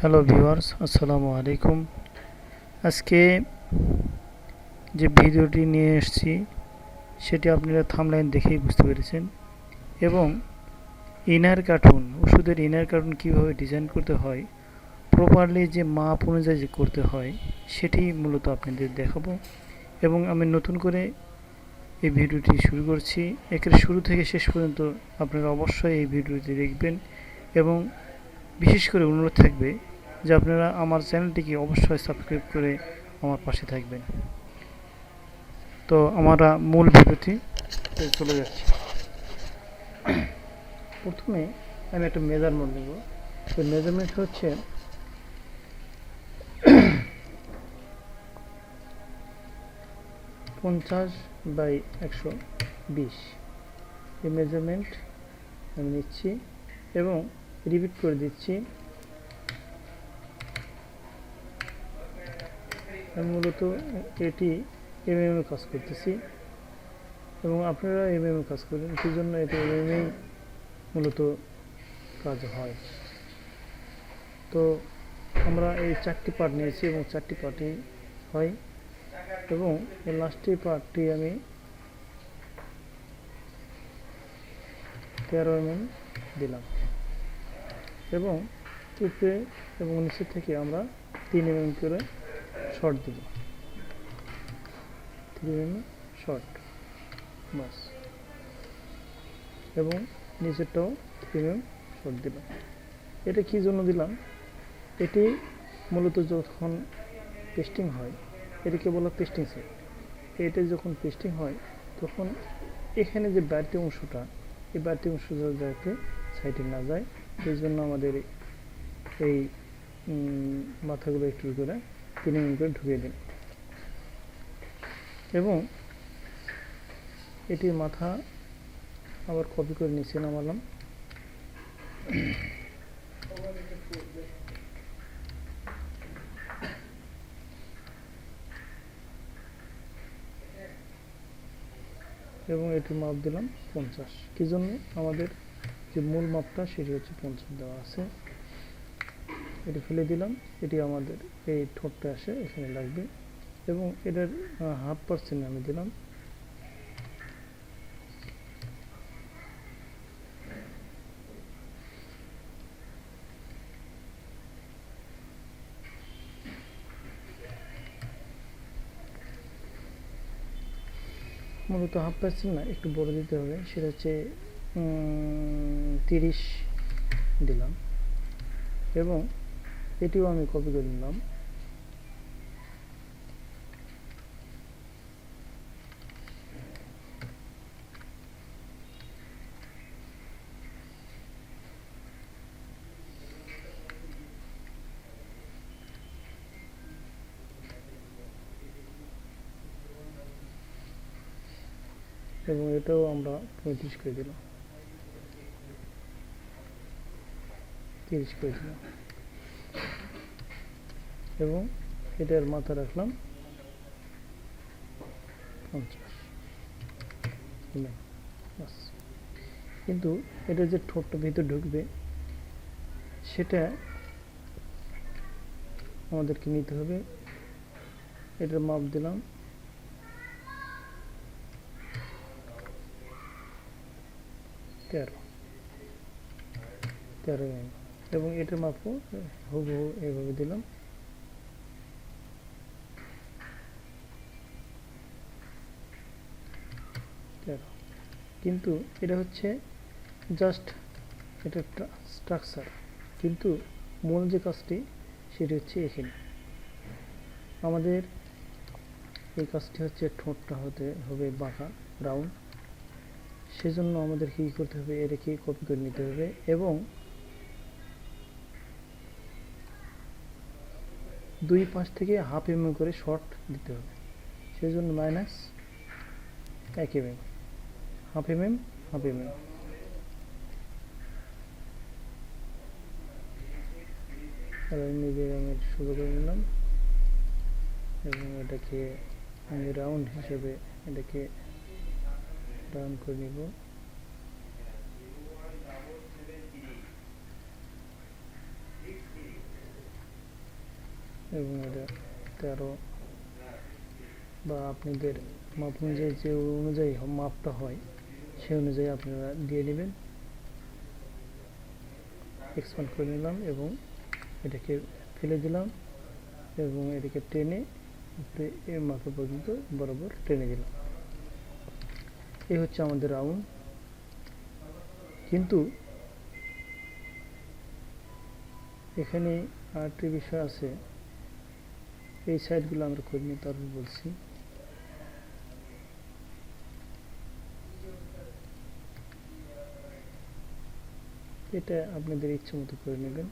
Hello viewers, আসসালামু আলাইকুম। আজকে যে ভিডিওটি নিয়ে এসেছি সেটি আপনারা থাম্বনেইল দেখেই বুঝতে পেরেছেন, এবং ইনার কার্টুন, ওষুধের ইনার কার্টুন কীভাবে ডিজাইন করতে হয়, প্রপারলি যে মাপ অনুযায়ী যে করতে হয় সেটি মূলত আপনাদের দেখাবো। এবং আমি নতুন করে এই ভিডিওটি শুরু করছি। একের শুরু থেকে শেষ পর্যন্ত আপনারা অবশ্যই এই ভিডিওটি দেখবেন, এবং বিশেষ করে অনুরোধ থাকবে যে আপনারা আমার চ্যানেলটিকে অবশ্যই সাবস্ক্রাইব করে আমার পাশে থাকবেন। তো আমরা মূল ভিডিওতে চলে যাচ্ছি। প্রথমে আমি একটা মেজারমেন্ট নেব। তো মেজারমেন্ট হচ্ছে 50/120। এই মেজারমেন্ট আমি নিচ্ছি এবং রিপিট করে দিচ্ছি। আমি মূলত এটি এমএমে কাজ করতেছি, এবং আপনারা এমএমে কাজ করবেন, সেই জন্য এটি এমএমএই মূলত কাজ হয়। তো আমরা এই 4টি পার্ট নিয়েছি এবং 4টি পার্টই হয়, এবং এই লাস্টের পার্টটি আমি 13 mm দিলাম, এবং উপরে এবং নিচে থেকে আমরা 3 mm করে শর্ট দিব। 3 mm শর্ট বাস, এবং নিচেরটাও 3 mm শর্ট দিলাম। এটা কি জন্য দিলাম? এটি মূলত যখন পেস্টিং হয়, এটাকে বলা পেস্টিং সাইড। এটা যখন পেস্টিং হয় তখন এখানে যে বাড়তি অংশটা, এই বাড়তি অংশটা যাতে সাইডে না যায়, এই জন্য আমাদের এই মাথাগুলো একটু করে 3 mm করে ঢুকিয়ে দিন। এবং এটির মাথা আবার কপি করে নিচে নামালাম। এবং এটির মাপ দিলাম 50। কি জন্য? আমাদের যে মূল মাপটা সেটি হচ্ছে 50 দেওয়া আছে। এটি ফেলে দিলাম। এটি আমাদের এই ঠোঁটটা আসে এখানে লাগবে, এবং এটার 0.5% আমি দিলাম। মূলত 0.5% না, একটু বড় দিতে হবে, সেটা হচ্ছে 30 দিলাম, এবং এটিও আমি কপি করে নিলাম। এবং এটাও আমরা 35 করে দিলাম, 30 করে দিলাম, এবং এটার মাথা রাখলাম 50। কিন্তু এটা যে ঠোঁটটা ভিতরে ঢুকবে সেটা আমাদেরকে নিতে হবে। এটার মাপ দিলাম 13 mm, এবং এটার মাপও হুবহু এভাবে দিলাম। কিন্তু এটা হচ্ছে জাস্ট এটা একটা স্ট্রাকচার, কিন্তু মূল যে কাজটি সেটি হচ্ছে এখানে। আমাদের এই কাজটি হচ্ছে ঠোঁটটা হতে হবে বাঁকা, রাউন্ড। সেজন্য আমাদের কি করতে হবে? এটাকে কপি করে নিতে হবে, এবং 2 পাশ থেকে 1/2 mm করে শর্ট দিতে হবে। সেজন্য -1 mm, 1/2 mm, 1/2 mm। নিজে আমি শুরু করে নিলাম, এবং এটাকে আমি রাউন্ড হিসেবে এটাকে রাউন্ড করে নিব। এবং এটা 13 বা আপনাদের মাপ অনুযায়ী যে অনুযায়ী মাপটা হয় সেই অনুযায়ী আপনারা দিয়ে নেবেন। এক্সপ্যান্ড করে নিলাম এবং এটাকে ফেলে দিলাম এবং এটাকে টেনে উপরে এই মাপা পর্যন্ত বরাবর টেনে দিলাম। এই হচ্ছে আমাদের রাউন্ড। কিন্তু এখানে আরেকটি বিষয় আছে, এই সাইডগুলো আমরা করিনি, তারপর বলছি। এটা আপনাদের ইচ্ছে মতো করে নেবেন।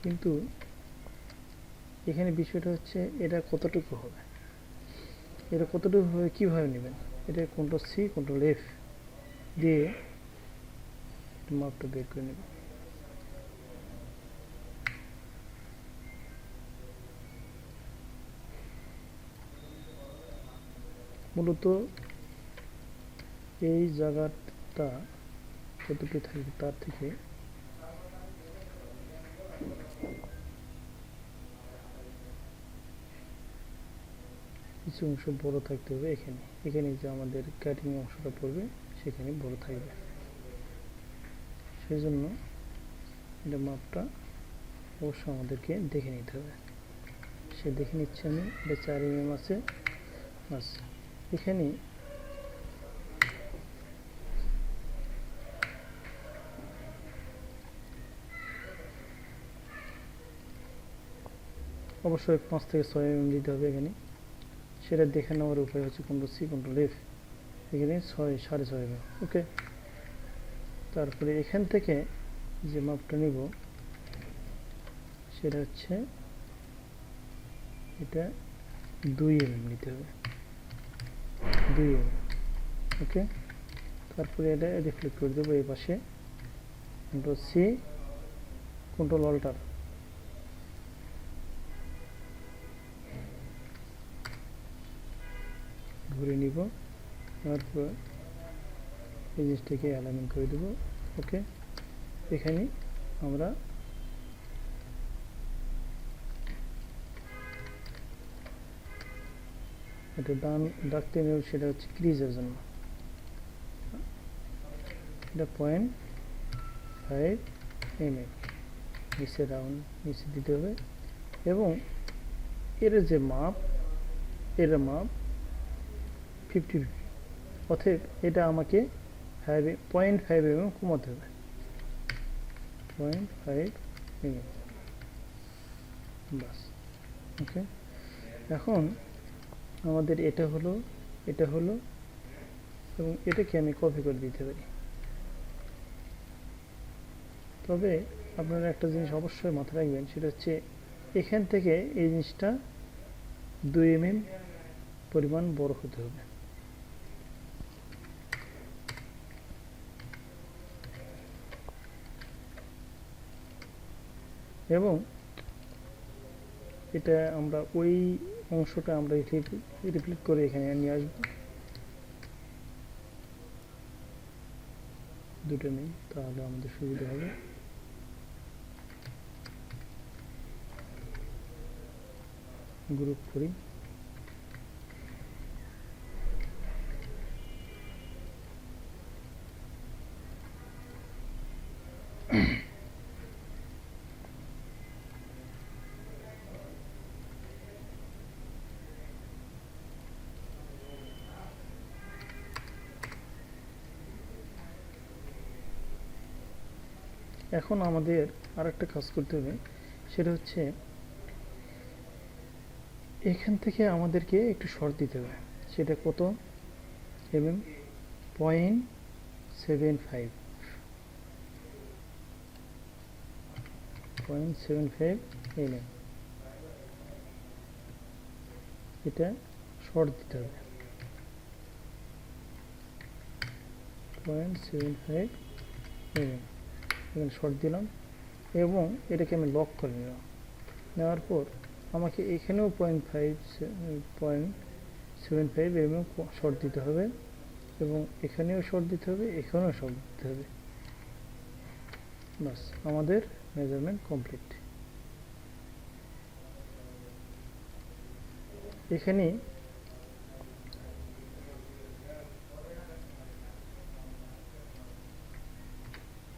কিন্তু এখানে বিষয়টা হচ্ছে এটা কতটুকু হবে, এটা কতটুকু হবে কীভাবে নেবেন, এটা কন্ট্রোল সি কন্ট্রোল এফ দিয়ে মাপটা বের করে নেবেন। মূলত এই জায়গাটা কতটুকু থাকবে তার থেকে কিছু অংশ বড় থাকতে হবে। এখানে যে আমাদের কাটিং অংশটা পড়বে সেখানে বড় থাকবে। সেই জন্য এটা মাপটা অবশ্য আমাদেরকে দেখে নিতে হবে। সে দেখে নিচ্ছে আমি, এটা 4 mm আছে। বাস এখানে অবশ্যই 5 থেকে 6 mm দিতে হবে। এখানে সেটা দেখে নেওয়ার উপায় হচ্ছে কন্ট্রোল সি কন্ট্রোল এফ, এখানে 6.5 mm। ওকে, তারপরে এখান থেকে যে মাপটা নিব সেটা হচ্ছে এটা 2 mm নিতে হবে, 2 mm। ওকে, তারপরে এটা রিফ্লেক্ট করে দেবো এই পাশে, কন্ট্রোল সি কন্ট্রোল অল্টার, ঘুরে নিব। তারপর এই জিনিসটাকে অ্যালাইনমেন্ট করে দেব। ওকে, এখানে আমরা এটা ডাকতে নেব, সেটা হচ্ছে ক্রিজের জন্য। এটা 0.5 mm নিচে রাউন্ড নিচে দিতে হবে এবং এর যে মাপ, এর মাপ 50, অতএব এটা আমাকে 0.5 mm কমাতে হবে, 0.5 mm। বাস, ওকে। এখন আমাদের এটা হলো এবং এটাকে আমি কপি করে দিতে পারি। তবে আপনারা একটা জিনিস অবশ্যই মাথায় রাখবেন, সেটা হচ্ছে এখান থেকে এই জিনিসটা 2 mm পরিমাণ বড় হতে হবে। এবং এটা আমরা ওই অংশটা আমরা রিপ্লেট করে এখানে নিয়ে আসবো। দুটো নেই, তাহলে আমাদের সুবিধা হবে। গ্রুপ করি, এখন আমাদের আরেকটা কাজ করতে হবে, সেটা হচ্ছে এখান থেকে আমাদেরকে একটু শর্ট দিতে হবে। সেটা কত mm? 0.75 mm এটা শর্ট দিতে হবে, 0.75 mm এখানে শর্ট দিলাম এবং এটাকে আমি লক করে নিলাম। নেওয়ার পর আমাকে এখানেও 0.75 mm শর্ট দিতে হবে এবং এখানেও শর্ট দিতে হবে, এখানেও শর্ট দিতে হবে। বাস আমাদের মেজারমেন্ট কমপ্লিট। এখানে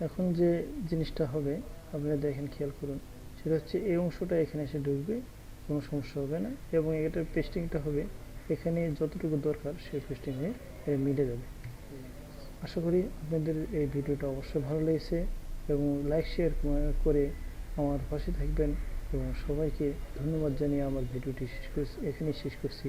এখন যে জিনিসটা হবে আপনারা দেখেন, খেয়াল করুন, সেটা হচ্ছে এই অংশটা এখানে এসে ঢুকবে, কোনো সমস্যা হবে না, এবং এটার পেস্টিংটা হবে এখানে যতটুকু দরকার সেই পেস্টিংয়ে মিলে যাবে। আশা করি আপনাদের এই ভিডিওটা অবশ্যই ভালো লেগেছে, এবং লাইক শেয়ার করে আমার পাশে থাকবেন, এবং সবাইকে ধন্যবাদ জানিয়ে আমার ভিডিওটি এখানেই শেষ করছি।